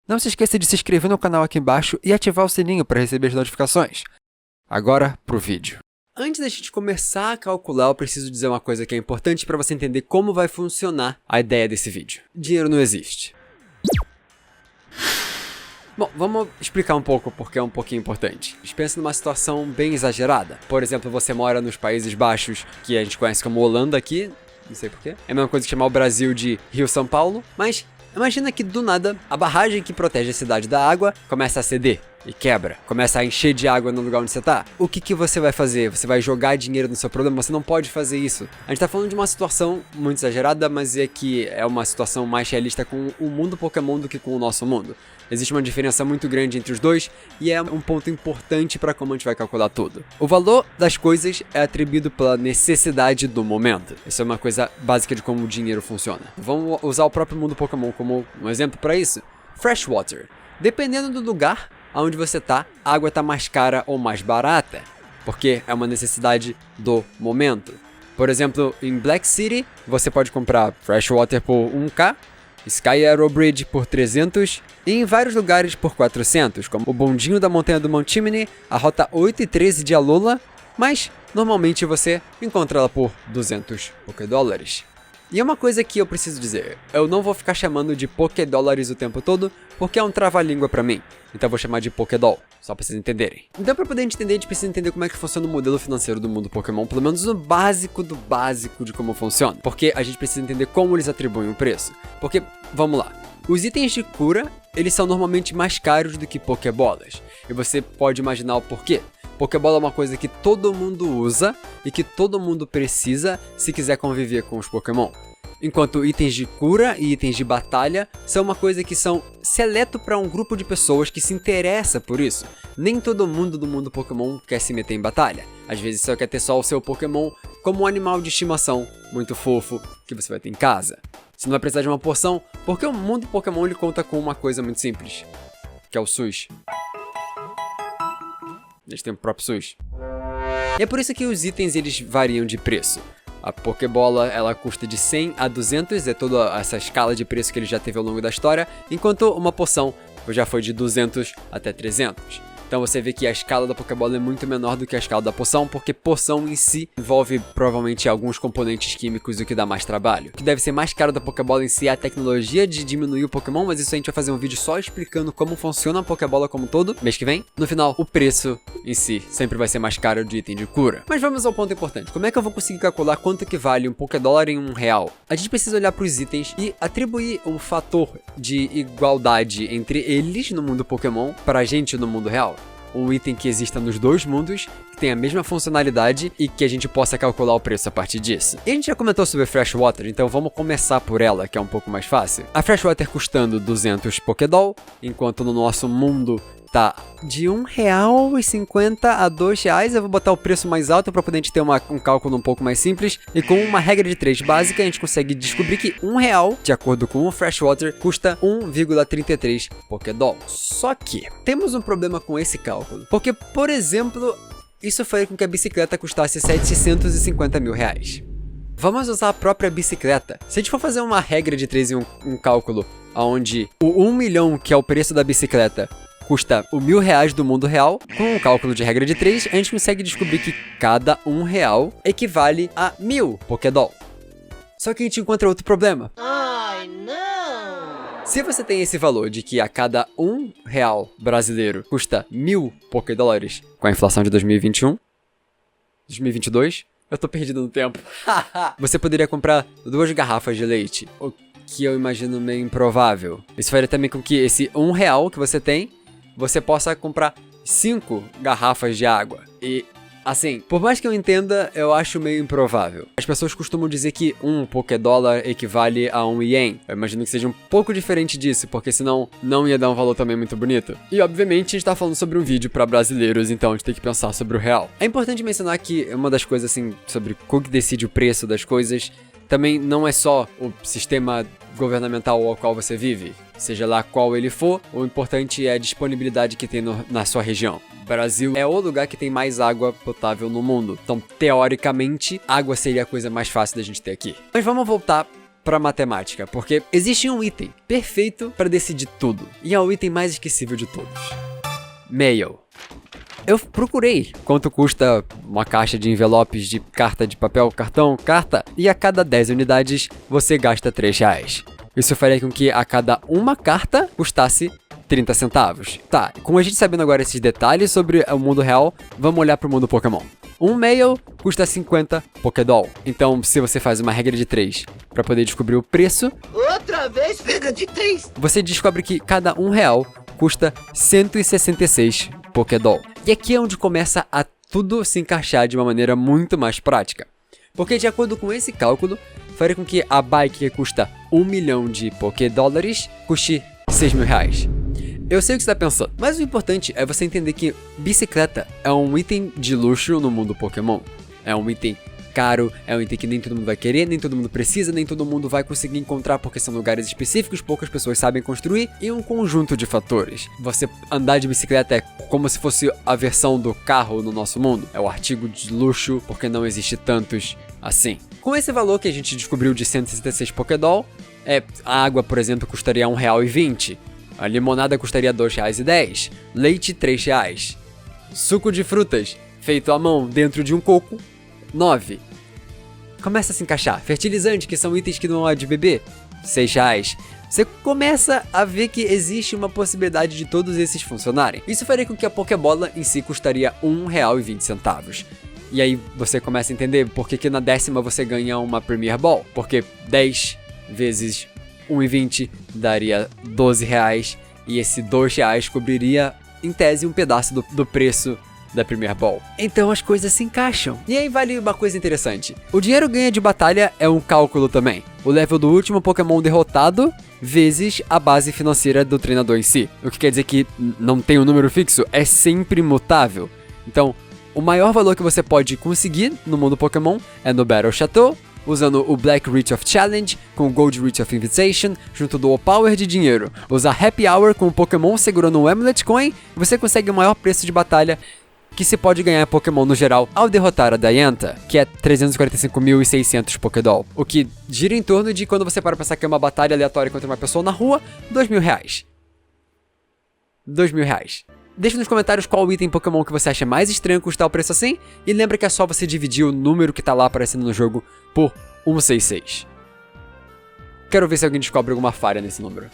Não se esqueça de se inscrever no canal aqui embaixo e ativar o sininho para receber as notificações. Agora, pro vídeo. Antes da gente começar a calcular, eu preciso dizer uma coisa que é importante para você entender como vai funcionar a ideia desse vídeo. Dinheiro não existe. Bom, vamos explicar um pouco porque é um pouquinho importante. Pensa numa situação bem exagerada. Por exemplo, você mora nos Países Baixos, que a gente conhece como Holanda aqui, não sei porquê. É a mesma coisa que chamar o Brasil de Rio-São Paulo, mas imagina que do nada a barragem que protege a cidade da água começa a ceder e quebra, começa a encher de água no lugar onde você tá. O que você vai fazer? Você vai jogar dinheiro no seu problema? Você não pode fazer isso. A gente tá falando de uma situação muito exagerada, mas é que é uma situação mais realista com o mundo Pokémon do que com o nosso mundo. Existe uma diferença muito grande entre os dois e é um ponto importante para como a gente vai calcular tudo. O valor das coisas é atribuído pela necessidade do momento. Essa é uma coisa básica de como o dinheiro funciona. Vamos usar o próprio mundo Pokémon como um exemplo para isso. Freshwater. Dependendo do lugar onde você tá, a água tá mais cara ou mais barata, porque é uma necessidade do momento. Por exemplo, em Black City, você pode comprar Freshwater por 1k, Sky Arrow Bridge por 300 e em vários lugares por 400, como o bondinho da montanha do Mount Chimney, a rota 8 e 13 de Alola, mas normalmente você encontra ela por 200 Pokédólares. E é uma coisa que eu preciso dizer, eu não vou ficar chamando de Pokédólares o tempo todo, porque é um trava-língua pra mim, então eu vou chamar de Pokédoll, só pra vocês entenderem. Então pra poder entender, a gente precisa entender como é que funciona o modelo financeiro do mundo Pokémon, pelo menos no básico do básico de como funciona, porque a gente precisa entender como eles atribuem o preço. Porque, vamos lá, os itens de cura, eles são normalmente mais caros do que Pokébolas, e você pode imaginar o porquê. Pokébola é uma coisa que todo mundo usa e que todo mundo precisa se quiser conviver com os Pokémon. Enquanto itens de cura e itens de batalha são uma coisa que são seleto para um grupo de pessoas que se interessa por isso. Nem todo mundo do mundo Pokémon quer se meter em batalha. Às vezes você quer ter só o seu Pokémon como um animal de estimação muito fofo que você vai ter em casa. Você não vai precisar de uma poção, porque o mundo Pokémon ele conta com uma coisa muito simples, que é o SUS. Eles têm o próprio SUS. E é por isso que os itens eles variam de preço. A Pokébola ela custa de 100 a 200, é toda essa escala de preço que ele já teve ao longo da história, enquanto uma poção já foi de 200 até 300. Então você vê que a escala da Pokébola é muito menor do que a escala da poção, porque poção em si envolve provavelmente alguns componentes químicos, o que dá mais trabalho. O que deve ser mais caro da Pokébola em si é a tecnologia de diminuir o Pokémon, mas isso a gente vai fazer um vídeo só explicando como funciona a Pokébola como um todo, mês que vem. No final, o preço em si sempre vai ser mais caro de item de cura. Mas vamos ao ponto importante. Como é que eu vou conseguir calcular quanto que vale um Pokédólar em R$1? A gente precisa olhar para os itens e atribuir um fator de igualdade entre eles no mundo Pokémon para a gente no mundo real. Um item que exista nos dois mundos, que tenha a mesma funcionalidade e que a gente possa calcular o preço a partir disso. E a gente já comentou sobre Freshwater, então vamos começar por ela, que é um pouco mais fácil. A Freshwater custando 200 Pokédoll, enquanto no nosso mundo tá de R$1,50 a R$2. Eu vou botar o preço mais alto para poder a gente ter um cálculo um pouco mais simples. E com uma regra de 3 básica, a gente consegue descobrir que R$1, de acordo com o Freshwater, custa 1,33 Pokédoll. Só que temos um problema com esse cálculo. Porque, por exemplo, isso faria com que a bicicleta custasse R$750 mil. Vamos usar a própria bicicleta. Se a gente for fazer uma regra de 3 e um cálculo, onde o 1 milhão, que é o preço da bicicleta, custa o R$1.000 do mundo real, com um cálculo de regra de 3, a gente consegue descobrir que cada R$1 equivale a 1.000 Pokédoll. Só que a gente encontra outro problema. Ai, não! Se você tem esse valor de que a cada R$1 brasileiro custa 1.000 Pokédólares com a inflação de 2021, 2022, eu tô perdido no tempo. Você poderia comprar 2 garrafas de leite, o que eu imagino meio improvável. Isso faria também com que esse R$1 que você tem, você possa comprar 5 garrafas de água. E, assim, por mais que eu entenda, eu acho meio improvável. As pessoas costumam dizer que 1 Pokédólar equivale a 1 Yen. Eu imagino que seja um pouco diferente disso, porque senão não ia dar um valor também muito bonito. E, obviamente, a gente tá falando sobre um vídeo para brasileiros, então a gente tem que pensar sobre o real. É importante mencionar que uma das coisas, assim, sobre como que decide o preço das coisas, também não é só o sistema governamental ao qual você vive, seja lá qual ele for, o importante é a disponibilidade que tem na sua região. O Brasil é o lugar que tem mais água potável no mundo, então teoricamente água seria a coisa mais fácil da gente ter aqui. Mas vamos voltar pra matemática, porque existe um item perfeito pra decidir tudo, e é o item mais esquecível de todos. Mail. Eu procurei quanto custa uma caixa de envelopes de carta de papel, cartão, carta, e a cada 10 unidades você gasta R$3. Isso faria com que a cada uma carta custasse 30 centavos. Tá, com a gente sabendo agora esses detalhes sobre o mundo real, vamos olhar pro mundo Pokémon. Um mail custa 50 Pokédoll. Então, se você faz uma regra de 3 para poder descobrir o preço... Outra vez, regra de 3! Você descobre que cada R$1 custa 166 Pokédoll. E aqui é onde começa a tudo se encaixar de uma maneira muito mais prática. Porque de acordo com esse cálculo, faria com que a bike que custa 1 milhão de Pokédólares custe 6 mil reais. Eu sei o que você está pensando, mas o importante é você entender que bicicleta é um item de luxo no mundo Pokémon. É um item caro, é um item que nem todo mundo vai querer, nem todo mundo precisa, nem todo mundo vai conseguir encontrar porque são lugares específicos, poucas pessoas sabem construir, e um conjunto de fatores. Você andar de bicicleta é como se fosse a versão do carro no nosso mundo. É o artigo de luxo porque não existe tantos assim. Com esse valor que a gente descobriu de 166 Pokédoll, a água, por exemplo, custaria R$1,20. A limonada custaria R$2,10, leite R$3, suco de frutas feito à mão dentro de um coco, 9. Começa a se encaixar. Fertilizante, que são itens que não é de beber, R$6. Você começa a ver que existe uma possibilidade de todos esses funcionarem. Isso faria com que a Pokébola em si custaria R$1,20. E aí você começa a entender por que na 10ª você ganha uma Premier Ball. Porque 10 vezes 1,20 daria R$12, e esse R$2 cobriria, em tese, um pedaço do preço da Premier Ball. Então as coisas se encaixam. E aí vale uma coisa interessante. O dinheiro ganho de batalha é um cálculo também. O level do último Pokémon derrotado vezes a base financeira do treinador em si. O que quer dizer que não tem um número fixo, é sempre mutável. Então, o maior valor que você pode conseguir no mundo Pokémon é no Battle Chateau, usando o Black Reach of Challenge com o Gold Reach of Invitation, junto do Power de dinheiro. Usar Happy Hour com o Pokémon segurando um Amulet Coin, você consegue o maior preço de batalha que se pode ganhar Pokémon no geral ao derrotar a Diantha, que é 345.600 Pokédoll. O que gira em torno de, quando você para pensar que é uma batalha aleatória contra uma pessoa na rua, R$2.000. R$2.000. Deixa nos comentários qual item Pokémon que você acha mais estranho custar o preço assim, e lembra que é só você dividir o número que tá lá aparecendo no jogo por 166. Quero ver se alguém descobre alguma falha nesse número.